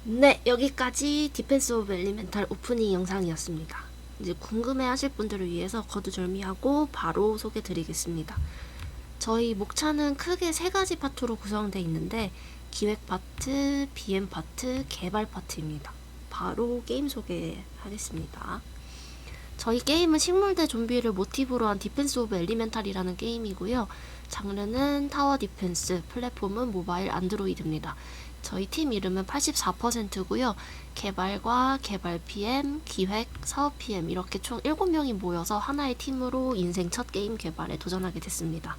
네, 여기까지 디펜스 오브 엘리멘탈 오프닝 영상이었습니다. 이제 궁금해 하실 분들을 위해서 거두절미하고 바로 소개 드리겠습니다. 저희 목차는 크게 세 가지 파트로 구성되어 있는데 기획 파트, BM 파트, 개발 파트입니다. 바로 게임 소개하겠습니다. 저희 게임은 식물 대 좀비를 모티브로 한 디펜스 오브 엘리멘탈이라는 게임이고요. 장르는 타워 디펜스, 플랫폼은 모바일 안드로이드입니다. 저희 팀 이름은 84%고요. 개발과 개발 PM, 기획, 사업 PM 이렇게 총 7명이 모여서 하나의 팀으로 인생 첫 게임 개발에 도전하게 됐습니다.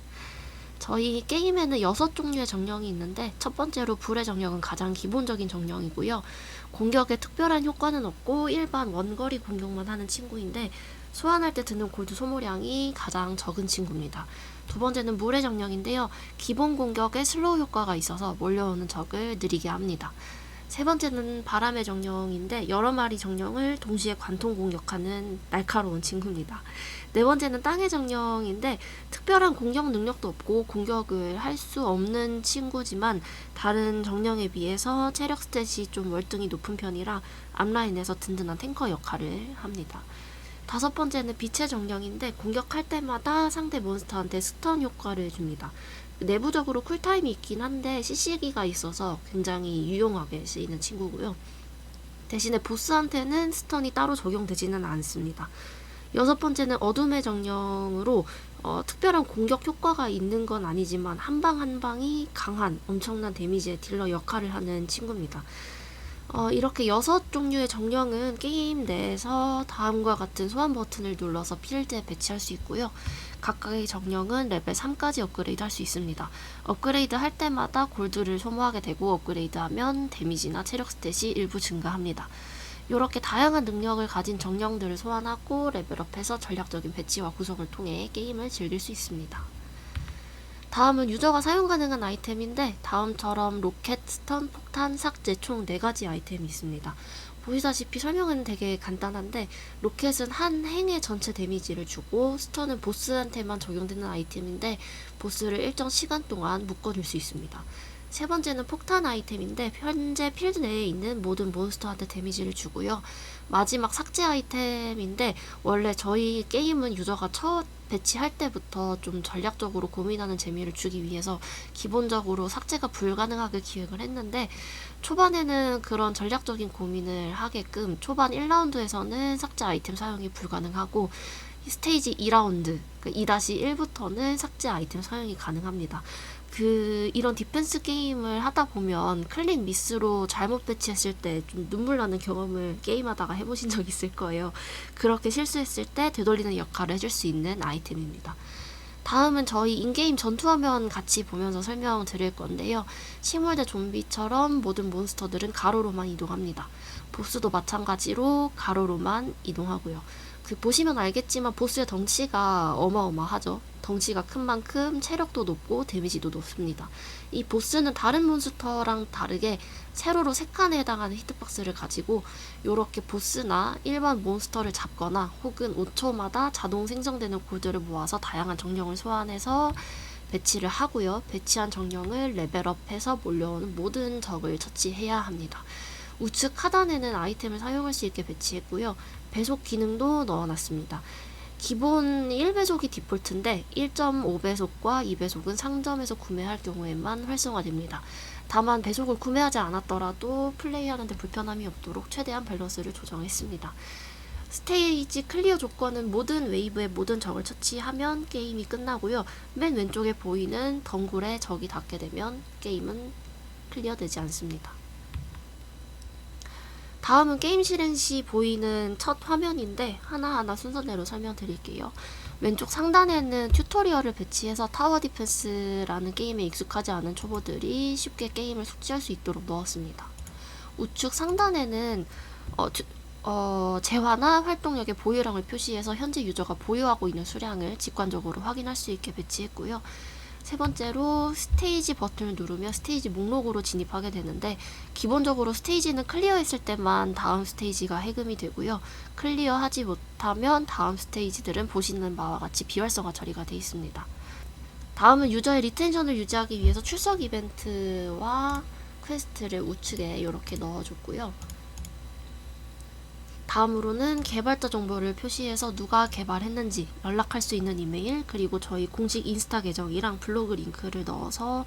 저희 게임에는 6종류의 정령이 있는데 첫 번째로 불의 정령은 가장 기본적인 정령이고요. 공격에 특별한 효과는 없고 일반 원거리 공격만 하는 친구인데 소환할 때 드는 골드 소모량이 가장 적은 친구입니다. 두 번째는 물의 정령인데요. 기본 공격에 슬로우 효과가 있어서 몰려오는 적을 느리게 합니다. 세 번째는 바람의 정령인데 여러 마리 정령을 동시에 관통 공격하는 날카로운 친구입니다. 네 번째는 땅의 정령인데 특별한 공격 능력도 없고 공격을 할 수 없는 친구지만 다른 정령에 비해서 체력 스탯이 좀 월등히 높은 편이라 앞라인에서 든든한 탱커 역할을 합니다. 다섯 번째는 빛의 정령인데 공격할 때마다 상대 몬스터한테 스턴 효과를 줍니다. 내부적으로 쿨타임이 있긴 한데 CC기가 있어서 굉장히 유용하게 쓰이는 친구고요. 대신에 보스한테는 스턴이 따로 적용되지는 않습니다. 여섯 번째는 어둠의 정령으로 특별한 공격 효과가 있는 건 아니지만 한 방 한 방이 강한 엄청난 데미지의 딜러 역할을 하는 친구입니다. 이렇게 6종류의 정령은 게임 내에서 다음과 같은 소환 버튼을 눌러서 필드에 배치할 수 있고요. 각각의 정령은 레벨 3까지 업그레이드 할 수 있습니다. 업그레이드 할 때마다 골드를 소모하게 되고 업그레이드하면 데미지나 체력 스탯이 일부 증가합니다. 이렇게 다양한 능력을 가진 정령들을 소환하고 레벨업해서 전략적인 배치와 구성을 통해 게임을 즐길 수 있습니다. 다음은 유저가 사용 가능한 아이템인데 다음처럼 로켓, 스턴, 폭탄, 삭제 총 4가지 아이템이 있습니다. 보시다시피 설명은 되게 간단한데 로켓은 한 행의 전체 데미지를 주고 스턴은 보스한테만 적용되는 아이템인데 보스를 일정 시간 동안 묶어줄 수 있습니다. 세 번째는 폭탄 아이템인데 현재 필드 내에 있는 모든 몬스터한테 데미지를 주고요. 마지막 삭제 아이템인데 원래 저희 게임은 유저가 첫 배치할 때부터 좀 전략적으로 고민하는 재미를 주기 위해서 기본적으로 삭제가 불가능하게 기획을 했는데 초반에는 그런 전략적인 고민을 하게끔 초반 1라운드에서는 삭제 아이템 사용이 불가능하고 스테이지 2라운드, 2-1부터는 삭제 아이템 사용이 가능합니다. 이런 디펜스 게임을 하다 보면 클릭 미스로 잘못 배치했을 때 좀 눈물 나는 경험을 게임하다가 해보신 적 있을 거예요. 그렇게 실수했을 때 되돌리는 역할을 해줄 수 있는 아이템입니다. 다음은 저희 인게임 전투화면 같이 보면서 설명드릴 건데요. 식물 대 좀비처럼 모든 몬스터들은 가로로만 이동합니다. 보스도 마찬가지로 가로로만 이동하고요. 보시면 알겠지만 보스의 덩치가 어마어마하죠. 덩치가 큰 만큼 체력도 높고 데미지도 높습니다. 이 보스는 다른 몬스터랑 다르게 세로로 3칸에 해당하는 히트박스를 가지고 이렇게 보스나 일반 몬스터를 잡거나 혹은 5초마다 자동 생성되는 골드를 모아서 다양한 정령을 소환해서 배치를 하고요. 배치한 정령을 레벨업해서 몰려오는 모든 적을 처치해야 합니다. 우측 하단에는 아이템을 사용할 수 있게 배치했고요. 배속 기능도 넣어놨습니다. 기본 1배속이 디폴트인데 1.5배속과 2배속은 상점에서 구매할 경우에만 활성화됩니다. 다만 배속을 구매하지 않았더라도 플레이하는데 불편함이 없도록 최대한 밸런스를 조정했습니다. 스테이지 클리어 조건은 모든 웨이브의 모든 적을 처치하면 게임이 끝나고요. 맨 왼쪽에 보이는 덩굴에 적이 닿게 되면 게임은 클리어되지 않습니다. 다음은 게임 실행 시 보이는 첫 화면인데 하나하나 순서대로 설명드릴게요. 왼쪽 상단에는 튜토리얼을 배치해서 타워 디펜스라는 게임에 익숙하지 않은 초보들이 쉽게 게임을 숙지할 수 있도록 넣었습니다. 우측 상단에는 재화나 활동력의 보유량을 표시해서 현재 유저가 보유하고 있는 수량을 직관적으로 확인할 수 있게 배치했고요. 세 번째로 스테이지 버튼을 누르면 스테이지 목록으로 진입하게 되는데 기본적으로 스테이지는 클리어했을 때만 다음 스테이지가 해금이 되고요. 클리어하지 못하면 다음 스테이지들은 보시는 바와 같이 비활성화 처리가 되어 있습니다. 다음은 유저의 리텐션을 유지하기 위해서 출석 이벤트와 퀘스트를 우측에 이렇게 넣어줬고요. 다음으로는 개발자 정보를 표시해서 누가 개발했는지 연락할 수 있는 이메일, 그리고 저희 공식 인스타 계정이랑 블로그 링크를 넣어서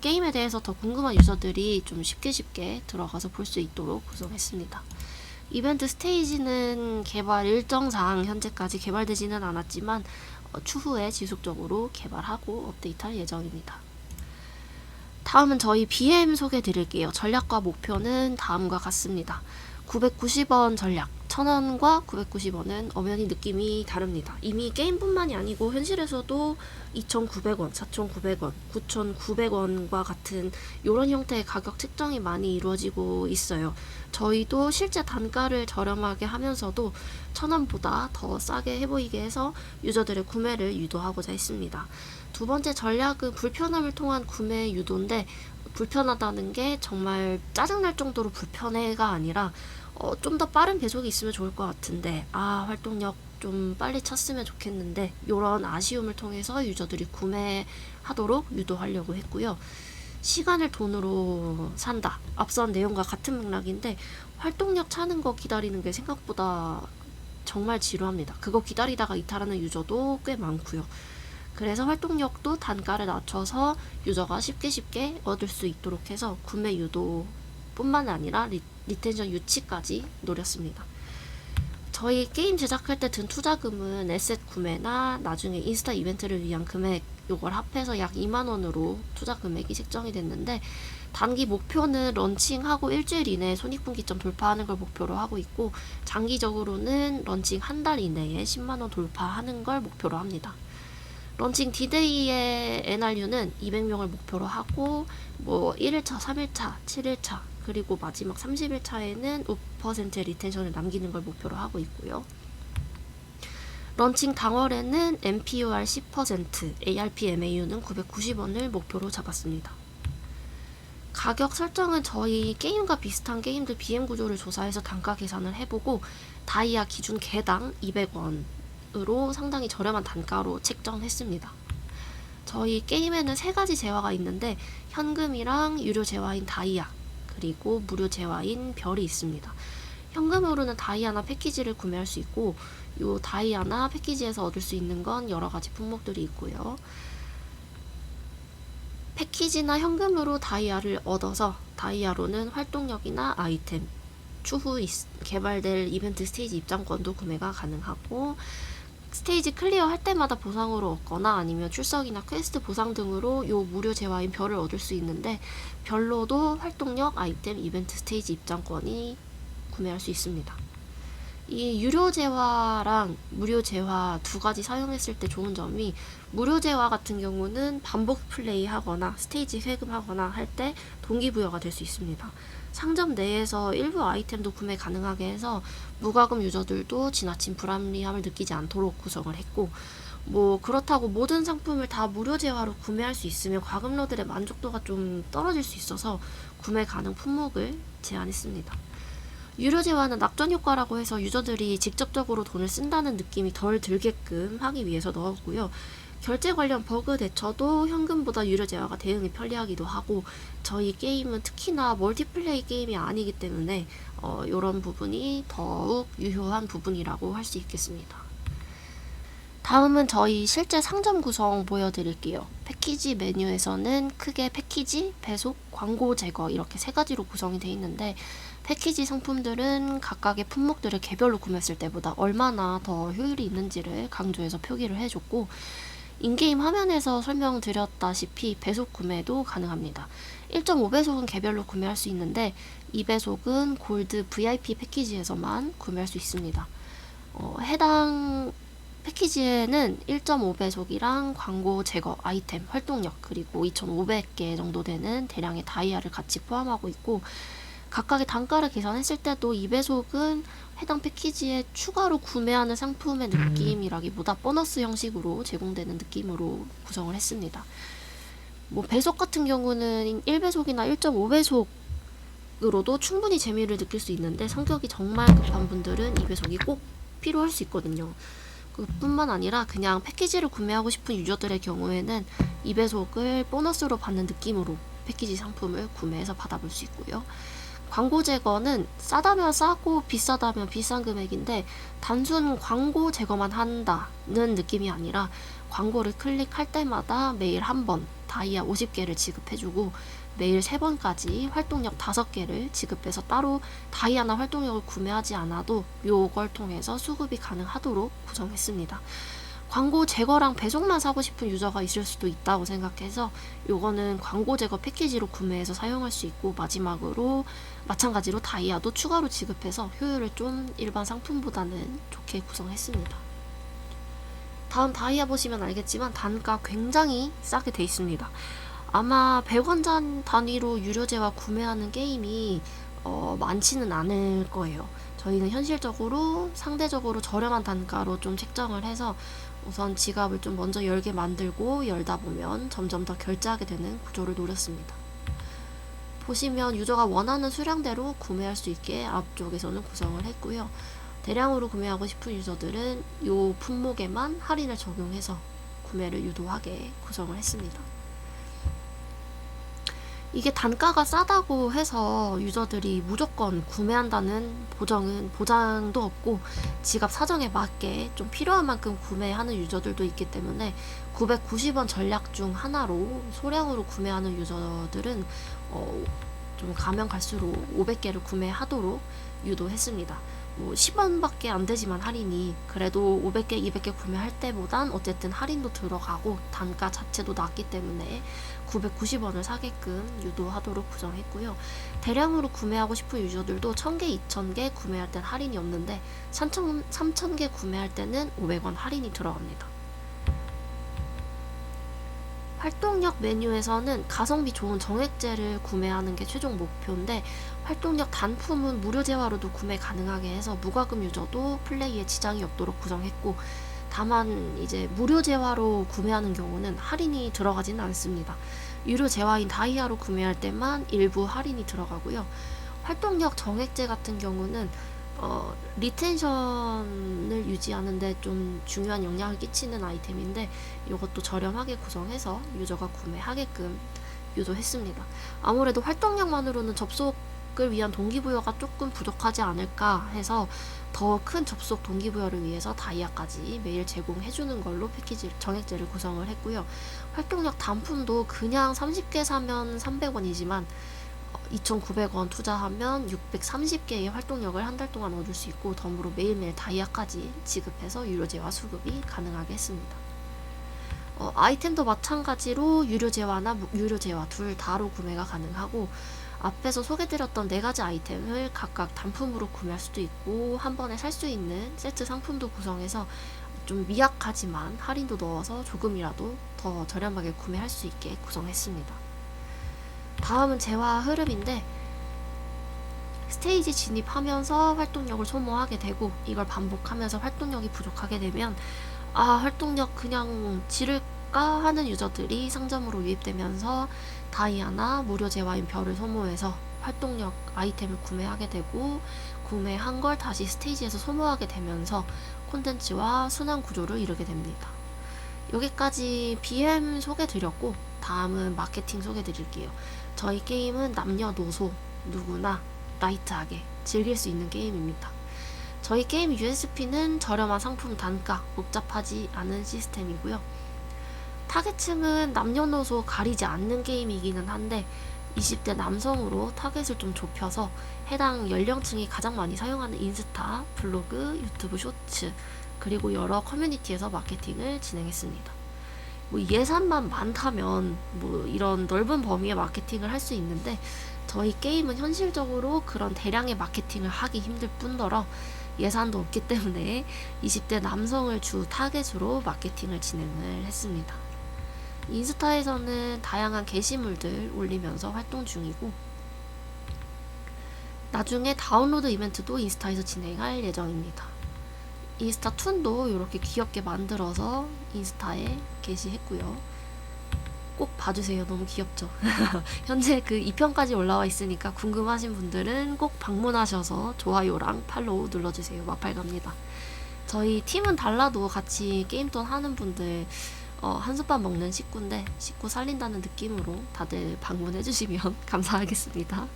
게임에 대해서 더 궁금한 유저들이 좀 쉽게 들어가서 볼 수 있도록 구성했습니다. 이벤트 스테이지는 개발 일정상 현재까지 개발되지는 않았지만 추후에 지속적으로 개발하고 업데이트할 예정입니다. 다음은 저희 BM 소개해 드릴게요. 전략과 목표는 다음과 같습니다. 990원 전략, 1000원과 990원은 엄연히 느낌이 다릅니다. 이미 게임뿐만이 아니고 현실에서도 2900원, 4900원, 9900원과 같은 이런 형태의 가격 책정이 많이 이루어지고 있어요. 저희도 실제 단가를 저렴하게 하면서도 1000원보다 더 싸게 해보이게 해서 유저들의 구매를 유도하고자 했습니다. 두 번째 전략은 불편함을 통한 구매 유도인데, 불편하다는 게 정말 짜증날 정도로 불편해가 아니라 좀 더 빠른 배속이 있으면 좋을 것 같은데, 활동력 좀 빨리 찼으면 좋겠는데, 이런 아쉬움을 통해서 유저들이 구매하도록 유도하려고 했고요. 시간을 돈으로 산다, 앞선 내용과 같은 맥락인데, 활동력 차는 거 기다리는 게 생각보다 정말 지루합니다. 그거 기다리다가 이탈하는 유저도 꽤 많고요. 그래서 활동력도 단가를 낮춰서 유저가 쉽게 얻을 수 있도록 해서 구매 유도 뿐만 아니라 리텐션 유치까지 노렸습니다. 저희 게임 제작할 때 든 투자금은 에셋 구매나 나중에 인스타 이벤트를 위한 금액, 요걸 합해서 약 2만원으로 투자 금액이 책정이 됐는데, 단기 목표는 런칭하고 일주일 이내에 손익분기점 돌파하는 걸 목표로 하고 있고, 장기적으로는 런칭 한 달 이내에 10만원 돌파하는 걸 목표로 합니다. 런칭 디데이의 NRU는 200명을 목표로 하고, 1일차, 3일차, 7일차, 그리고 마지막 30일차에는 5%의 리텐션을 남기는 걸 목표로 하고 있고요. 런칭 당월에는 MPUR 10%, ARPMAU는 990원을 목표로 잡았습니다. 가격 설정은 저희 게임과 비슷한 게임들 BM 구조를 조사해서 단가 계산을 해보고, 다이아 기준 개당 200원으로 상당히 저렴한 단가로 책정했습니다. 저희 게임에는 3가지 재화가 있는데, 현금이랑 유료 재화인 다이아, 그리고 무료 재화인 별이 있습니다. 현금으로는 다이아나 패키지를 구매할 수 있고, 요 다이아나 패키지에서 얻을 수 있는 건 여러 가지 품목들이 있고요. 패키지나 현금으로 다이아를 얻어서 다이아로는 활동력이나 아이템, 추후 개발될 이벤트 스테이지 입장권도 구매가 가능하고, 스테이지 클리어 할 때마다 보상으로 얻거나 아니면 출석이나 퀘스트 보상 등으로 요 무료 재화인 별을 얻을 수 있는데, 별로도 활동력, 아이템, 이벤트 스테이지 입장권이 구매할 수 있습니다. 이 유료 재화랑 무료 재화 두 가지 사용했을 때 좋은 점이, 무료 재화 같은 경우는 반복 플레이 하거나 스테이지 회금하거나 할 때 동기부여가 될 수 있습니다. 상점 내에서 일부 아이템도 구매 가능하게 해서 무과금 유저들도 지나친 불합리함을 느끼지 않도록 구성을 했고, 그렇다고 모든 상품을 다 무료 재화로 구매할 수 있으면 과금러들의 만족도가 좀 떨어질 수 있어서 구매 가능 품목을 제한했습니다. 유료 재화는 낙전 효과라고 해서 유저들이 직접적으로 돈을 쓴다는 느낌이 덜 들게끔 하기 위해서 넣었고요. 결제 관련 버그 대처도 현금보다 유료 재화가 대응이 편리하기도 하고, 저희 게임은 특히나 멀티플레이 게임이 아니기 때문에 이런 부분이 더욱 유효한 부분이라고 할 수 있겠습니다. 다음은 저희 실제 상점 구성 보여드릴게요. 패키지 메뉴에서는 크게 패키지, 배속, 광고 제거 이렇게 3가지로 구성이 되어 있는데, 패키지 상품들은 각각의 품목들을 개별로 구매했을 때보다 얼마나 더 효율이 있는지를 강조해서 표기를 해줬고, 인게임 화면에서 설명드렸다시피 배속 구매도 가능합니다. 1.5배속은 개별로 구매할 수 있는데, 2배속은 골드 VIP 패키지에서만 구매할 수 있습니다. 해당 패키지에는 1.5배속이랑 광고 제거, 아이템, 활동력, 그리고 2,500개 정도 되는 대량의 다이아를 같이 포함하고 있고, 각각의 단가를 계산했을 때도 2배속은 해당 패키지에 추가로 구매하는 상품의 느낌이라기보다 보너스 형식으로 제공되는 느낌으로 구성을 했습니다. 배속 같은 경우는 1배속이나 1.5배속으로도 충분히 재미를 느낄 수 있는데, 성격이 정말 급한 분들은 2배속이 꼭 필요할 수 있거든요. 그뿐만 아니라 그냥 패키지를 구매하고 싶은 유저들의 경우에는 2배속을 보너스로 받는 느낌으로 패키지 상품을 구매해서 받아볼 수 있고요. 광고 제거는 싸다면 싸고 비싸다면 비싼 금액인데 단순 광고 제거만 한다는 느낌이 아니라 광고를 클릭할 때마다 매일 한 번 다이아 50개를 지급해주고 매일 3번까지 활동력 5개를 지급해서 따로 다이아나 활동력을 구매하지 않아도 요걸 통해서 수급이 가능하도록 구성했습니다. 광고 제거랑 배송만 사고 싶은 유저가 있을 수도 있다고 생각해서 요거는 광고 제거 패키지로 구매해서 사용할 수 있고, 마찬가지로 다이아도 추가로 지급해서 효율을 좀 일반 상품보다는 좋게 구성했습니다. 다음 다이아 보시면 알겠지만 단가 굉장히 싸게 돼 있습니다. 아마 100원 단위로 유료제와 구매하는 게임이 많지는 않을 거예요. 저희는 현실적으로 상대적으로 저렴한 단가로 좀 책정을 해서 우선 지갑을 좀 먼저 열게 만들고 열다 보면 점점 더 결제하게 되는 구조를 노렸습니다. 보시면 유저가 원하는 수량대로 구매할 수 있게 앞쪽에서는 구성을 했고요. 대량으로 구매하고 싶은 유저들은 이 품목에만 할인을 적용해서 구매를 유도하게 구성을 했습니다. 이게 단가가 싸다고 해서 유저들이 무조건 구매한다는 보장도 없고, 지갑 사정에 맞게 좀 필요한 만큼 구매하는 유저들도 있기 때문에 990원 전략 중 하나로 소량으로 구매하는 유저들은 좀 가면 갈수록 500개를 구매하도록 유도했습니다. 10원밖에 안 되지만 할인이 그래도 500개, 200개 구매할 때보단 어쨌든 할인도 들어가고 단가 자체도 낮기 때문에 990원을 사게끔 유도하도록 구성했고요. 대량으로 구매하고 싶은 유저들도 1000개, 2000개 구매할 땐 할인이 없는데 3000개 구매할 때는 500원 할인이 들어갑니다. 활동력 메뉴에서는 가성비 좋은 정액제를 구매하는 게 최종 목표인데, 활동력 단품은 무료 재화로도 구매 가능하게 해서 무과금 유저도 플레이에 지장이 없도록 구성했고, 다만 이제 무료 재화로 구매하는 경우는 할인이 들어가지는 않습니다. 유료 재화인 다이아로 구매할 때만 일부 할인이 들어가고요. 활동력 정액제 같은 경우는 리텐션을 유지하는데 좀 중요한 영향을 끼치는 아이템인데, 이것도 저렴하게 구성해서 유저가 구매하게끔 유도했습니다. 아무래도 활동량만으로는 접속을 위한 동기부여가 조금 부족하지 않을까 해서 더 큰 접속 동기부여를 위해서 다이아까지 매일 제공해주는 걸로 패키지 정액제를 구성을 했고요. 활동력 단품도 그냥 30개 사면 300원이지만 2,900원 투자하면 630개의 활동력을 한 달 동안 얻을 수 있고, 덤으로 매일매일 다이아까지 지급해서 유료제화 수급이 가능하게 했습니다. 아이템도 마찬가지로 유료제화나 유료제화 둘 다로 구매가 가능하고, 앞에서 소개드렸던 4가지 아이템을 각각 단품으로 구매할 수도 있고 한 번에 살 수 있는 세트 상품도 구성해서 좀 미약하지만 할인도 넣어서 조금이라도 더 저렴하게 구매할 수 있게 구성했습니다. 다음은 재화 흐름인데, 스테이지 진입하면서 활동력을 소모하게 되고 이걸 반복하면서 활동력이 부족하게 되면 활동력 그냥 지를까 하는 유저들이 상점으로 유입되면서 다이아나 무료 재화인 별을 소모해서 활동력 아이템을 구매하게 되고, 구매한 걸 다시 스테이지에서 소모하게 되면서 콘텐츠와 순환 구조를 이루게 됩니다. 여기까지 BM 소개드렸고, 다음은 마케팅 소개드릴게요. 저희 게임은 남녀노소 누구나 라이트하게 즐길 수 있는 게임입니다. 저희 게임 USP는 저렴한 상품 단가, 복잡하지 않은 시스템이고요. 타겟층은 남녀노소 가리지 않는 게임이기는 한데 20대 남성으로 타겟을 좀 좁혀서 해당 연령층이 가장 많이 사용하는 인스타, 블로그, 유튜브 쇼츠, 그리고 여러 커뮤니티에서 마케팅을 진행했습니다. 예산만 많다면 이런 넓은 범위의 마케팅을 할 수 있는데, 저희 게임은 현실적으로 그런 대량의 마케팅을 하기 힘들 뿐더러 예산도 없기 때문에 20대 남성을 주 타겟으로 마케팅을 진행을 했습니다. 인스타에서는 다양한 게시물들 올리면서 활동 중이고, 나중에 다운로드 이벤트도 인스타에서 진행할 예정입니다. 인스타 툰도 이렇게 귀엽게 만들어서 인스타에 게시했고요. 꼭 봐주세요. 너무 귀엽죠? 현재 그 2편까지 올라와 있으니까 궁금하신 분들은 꼭 방문하셔서 좋아요랑 팔로우 눌러주세요. 마팔 갑니다. 저희 팀은 달라도 같이 게임돈 하는 분들 한솥밥 먹는 식구인데 식구 살린다는 느낌으로 다들 방문해 주시면 감사하겠습니다.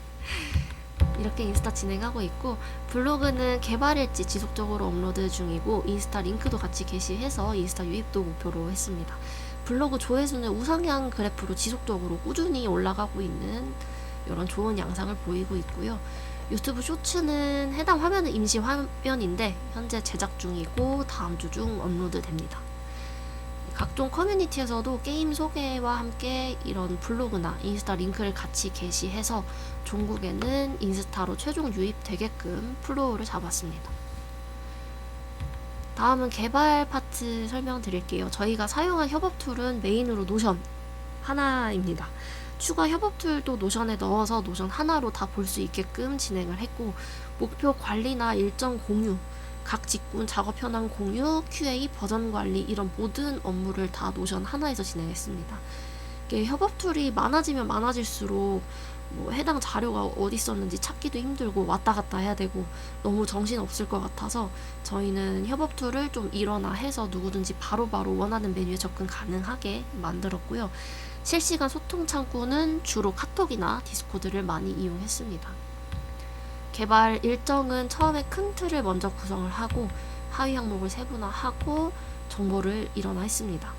이렇게 인스타 진행하고 있고, 블로그는 개발일지 지속적으로 업로드 중이고 인스타 링크도 같이 게시해서 인스타 유입도 목표로 했습니다. 블로그 조회수는 우상향 그래프로 지속적으로 꾸준히 올라가고 있는 이런 좋은 양상을 보이고 있고요. 유튜브 쇼츠는 해당 화면은 임시 화면인데 현재 제작 중이고 다음 주 중 업로드 됩니다. 각종 커뮤니티에서도 게임 소개와 함께 이런 블로그나 인스타 링크를 같이 게시해서 종국에는 인스타로 최종 유입되게끔 플로우를 잡았습니다. 다음은 개발 파트 설명드릴게요. 저희가 사용한 협업 툴은 메인으로 노션 하나입니다. 추가 협업 툴도 노션에 넣어서 노션 하나로 다 볼 수 있게끔 진행을 했고, 목표 관리나 일정 공유, 각 직군 작업 현황 공유, QA, 버전 관리 이런 모든 업무를 다 노션 하나에서 진행했습니다. 이게 협업 툴이 많아지면 많아질수록 뭐 해당 자료가 어디 있었는지 찾기도 힘들고 왔다 갔다 해야 되고 너무 정신 없을 것 같아서 저희는 협업 툴을 좀 일어나 해서 누구든지 바로바로 원하는 메뉴에 접근 가능하게 만들었고요. 실시간 소통 창구는 주로 카톡이나 디스코드를 많이 이용했습니다. 개발 일정은 처음에 큰 틀을 먼저 구성을 하고 하위 항목을 세분화하고 정보를 일어나 했습니다.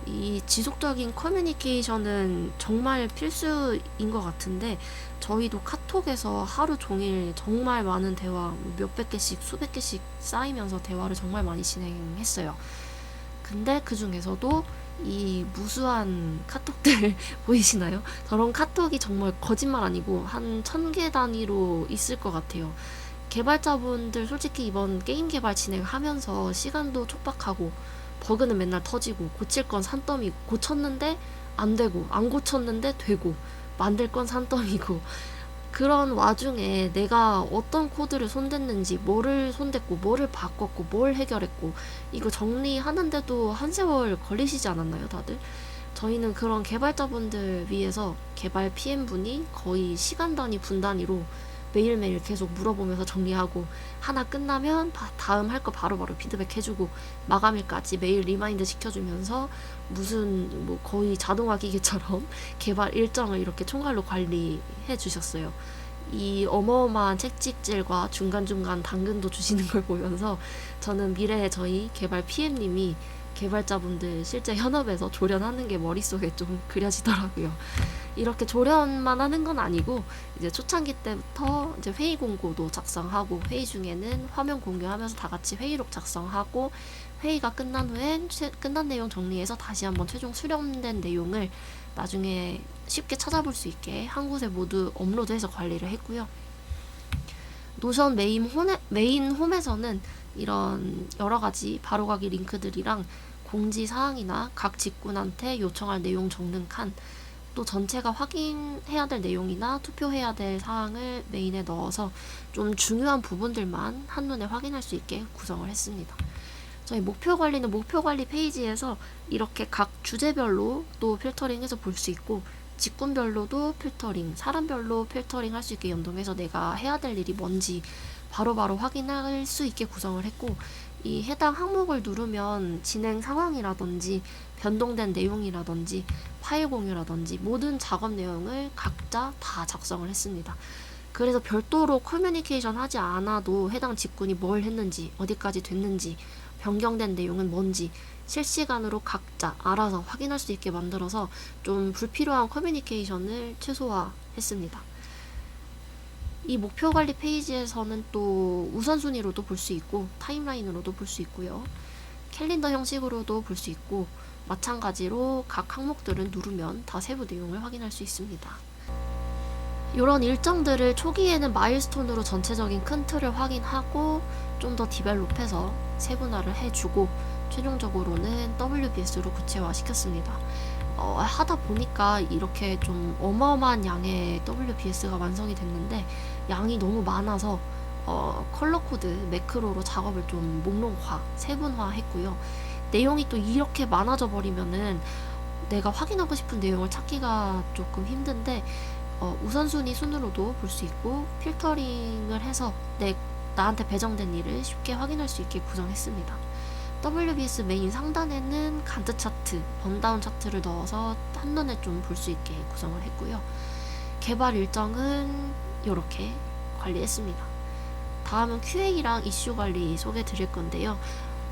이 지속적인 커뮤니케이션은 정말 필수인 것 같은데 저희도 카톡에서 하루 종일 정말 많은 대화, 몇백 개씩 수백 개씩 쌓이면서 대화를 정말 많이 진행했어요. 근데 그 중에서도 이 무수한 카톡들 보이시나요? 저런 카톡이 정말 거짓말 아니고 한 1000개 단위로 있을 것 같아요. 개발자분들 솔직히 이번 게임 개발 진행하면서 시간도 촉박하고 버그는 맨날 터지고 고칠 건 산더미고 고쳤는데 안 되고 안 고쳤는데 되고 만들 건 산더미고 그런 와중에 내가 어떤 코드를 손댔는지 뭐를 손댔고 뭐를 바꿨고 뭘 해결했고 이거 정리하는데도 한 세월 걸리시지 않았나요 다들? 저희는 그런 개발자분들 위해서 개발 PM분이 거의 시간 단위 분 단위로 매일매일 계속 물어보면서 정리하고 하나 끝나면 다음 할 거 바로바로 피드백 해주고 마감일까지 매일 리마인드 시켜주면서 무슨 뭐 거의 자동화 기계처럼 개발 일정을 이렇게 총괄로 관리해 주셨어요. 이 어마어마한 책찍질과 중간중간 당근도 주시는 걸 보면서 저는 미래에 저희 개발 PM님이 개발자분들 실제 현업에서 조련하는 게 머릿속에 좀 그려지더라고요. 이렇게 조련만 하는 건 아니고 이제 초창기 때부터 이제 회의 공고도 작성하고 회의 중에는 화면 공유하면서 다 같이 회의록 작성하고 회의가 끝난 후엔 끝난 내용 정리해서 다시 한번 최종 수렴된 내용을 나중에 쉽게 찾아볼 수 있게 한 곳에 모두 업로드해서 관리를 했고요. 노션 메인 홈에서는 이런 여러 가지 바로가기 링크들이랑 공지 사항이나 각 직군한테 요청할 내용 적는 칸, 또 전체가 확인해야 될 내용이나 투표해야 될 사항을 메인에 넣어서 좀 중요한 부분들만 한눈에 확인할 수 있게 구성을 했습니다. 저희 목표 관리는 목표 관리 페이지에서 이렇게 각 주제별로 또 필터링해서 볼 수 있고 직군별로도 필터링, 사람별로 필터링 할 수 있게 연동해서 내가 해야 될 일이 뭔지 바로바로 확인할 수 있게 구성을 했고 이 해당 항목을 누르면 진행 상황이라든지 변동된 내용이라든지 파일 공유라든지 모든 작업 내용을 각자 다 작성을 했습니다. 그래서 별도로 커뮤니케이션 하지 않아도 해당 직군이 뭘 했는지 어디까지 됐는지 변경된 내용은 뭔지 실시간으로 각자 알아서 확인할 수 있게 만들어서 좀 불필요한 커뮤니케이션을 최소화했습니다. 이 목표 관리 페이지에서는 또 우선순위로도 볼 수 있고 타임라인으로도 볼 수 있고요. 캘린더 형식으로도 볼 수 있고 마찬가지로 각 항목들은 누르면 다 세부 내용을 확인할 수 있습니다. 이런 일정들을 초기에는 마일스톤으로 전체적인 큰 틀을 확인하고 좀 더 디벨롭해서 세분화를 해주고 최종적으로는 WBS로 구체화시켰습니다. 하다 보니까 이렇게 좀 어마어마한 양의 WBS가 완성이 됐는데 양이 너무 많아서 컬러 코드 매크로로 작업을 좀 목록화, 세분화 했고요. 내용이 또 이렇게 많아져 버리면은 내가 확인하고 싶은 내용을 찾기가 조금 힘든데 우선순위 순으로도 볼 수 있고 필터링을 해서 나한테 배정된 일을 쉽게 확인할 수 있게 구성했습니다. WBS 메인 상단에는 간트 차트, 번다운 차트를 넣어서 한눈에 좀 볼 수 있게 구성을 했고요. 개발 일정은 이렇게 관리했습니다. 다음은 QA랑 이슈 관리 소개해 드릴 건데요.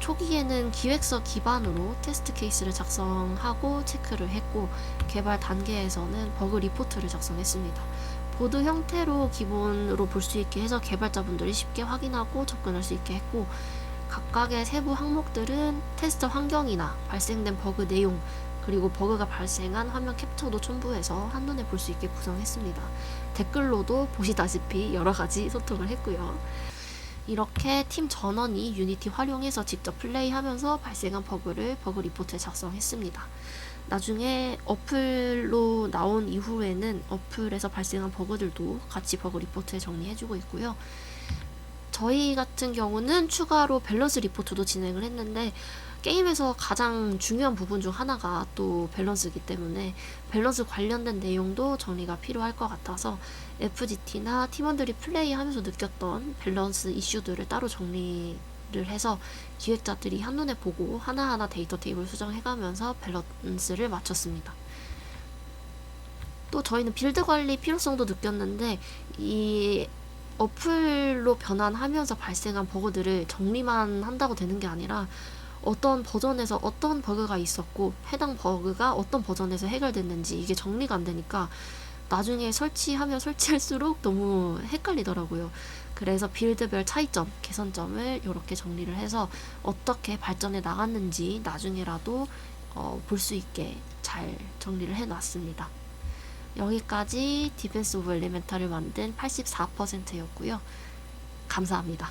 초기에는 기획서 기반으로 테스트 케이스를 작성하고 체크를 했고, 개발 단계에서는 버그 리포트를 작성했습니다. 보드 형태로 기본으로 볼 수 있게 해서 개발자분들이 쉽게 확인하고 접근할 수 있게 했고, 각각의 세부 항목들은 테스트 환경이나 발생된 버그 내용, 그리고 버그가 발생한 화면 캡처도 첨부해서 한눈에 볼 수 있게 구성했습니다. 댓글로도 보시다시피 여러 가지 소통을 했고요. 이렇게 팀 전원이 유니티 활용해서 직접 플레이하면서 발생한 버그를 버그 리포트에 작성했습니다. 나중에 어플로 나온 이후에는 어플에서 발생한 버그들도 같이 버그 리포트에 정리해주고 있고요. 저희 같은 경우는 추가로 밸런스 리포트도 진행을 했는데, 게임에서 가장 중요한 부분 중 하나가 또 밸런스이기 때문에 밸런스 관련된 내용도 정리가 필요할 것 같아서 FGT나 팀원들이 플레이하면서 느꼈던 밸런스 이슈들을 따로 정리를 해서 기획자들이 한눈에 보고 하나하나 데이터 테이블 수정해가면서 밸런스를 맞췄습니다. 또 저희는 빌드 관리 필요성도 느꼈는데, 이 어플로 변환하면서 발생한 버그들을 정리만 한다고 되는 게 아니라 어떤 버전에서 어떤 버그가 있었고 해당 버그가 어떤 버전에서 해결됐는지 이게 정리가 안 되니까 나중에 설치하면 설치할수록 너무 헷갈리더라고요. 그래서 빌드별 차이점, 개선점을 이렇게 정리를 해서 어떻게 발전해 나갔는지 나중에라도 볼 수 있게 잘 정리를 해놨습니다. 여기까지 디펜스 오브 엘리멘탈을 만든 84%였고요. 감사합니다.